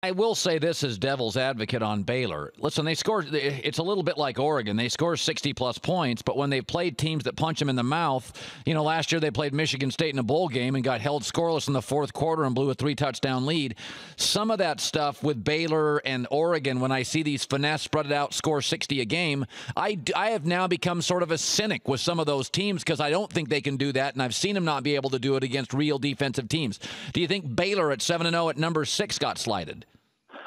I will say this as devil's advocate on Baylor. Listen, they score. It's a little bit like Oregon. They score 60-plus points, but when they played teams that punch them in the mouth, last year they played Michigan State in a bowl game and got held scoreless in the fourth quarter and blew a 3-touchdown lead. Some of that stuff with Baylor and Oregon, when I see these finesse spread it out, score 60 a game, I have now become sort of a cynic with some of those teams because I don't think they can do that, and I've seen them not be able to do it against real defensive teams. Do you think Baylor at 7-0 at number 6 got slighted?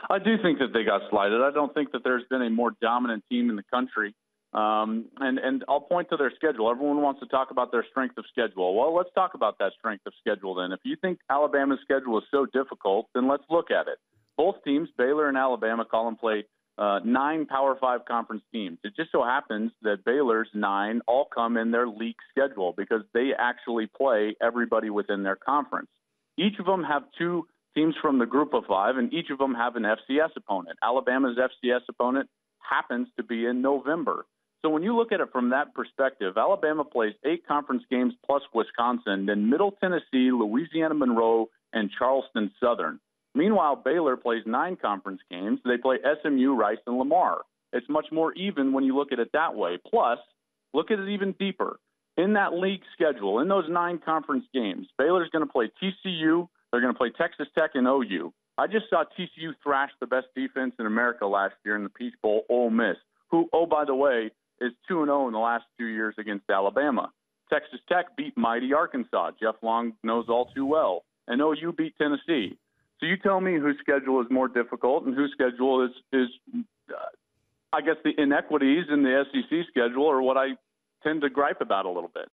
I do think that they got slighted. I don't think that there's been a more dominant team in the country. And I'll point to their schedule. Everyone wants to talk about their strength of schedule. Well, let's talk about that strength of schedule then. If you think Alabama's schedule is so difficult, then let's look at it. Both teams, Baylor and Alabama, Colin, play 9 Power 5 conference teams. It just so happens that Baylor's 9 all come in their league schedule because they actually play everybody within their conference. Each of them have 2 teams from the group of 5, and each of them have an FCS opponent. Alabama's FCS opponent happens to be in November. So when you look at it from that perspective, Alabama plays 8 conference games plus Wisconsin, then Middle Tennessee, Louisiana Monroe, and Charleston Southern. Meanwhile, Baylor plays 9 conference games. They play SMU, Rice, and Lamar. It's much more even when you look at it that way. Plus, look at it even deeper. In that league schedule, in those 9 conference games, Baylor's going to play TCU, they're going to play Texas Tech and OU. I just saw TCU thrash the best defense in America last year in the Peach Bowl, Ole Miss, who, oh, by the way, is 2-0 in the last 2 years against Alabama. Texas Tech beat mighty Arkansas. Jeff Long knows all too well. And OU beat Tennessee. So you tell me whose schedule is more difficult and whose schedule is I guess the inequities in the SEC schedule are what I tend to gripe about a little bit.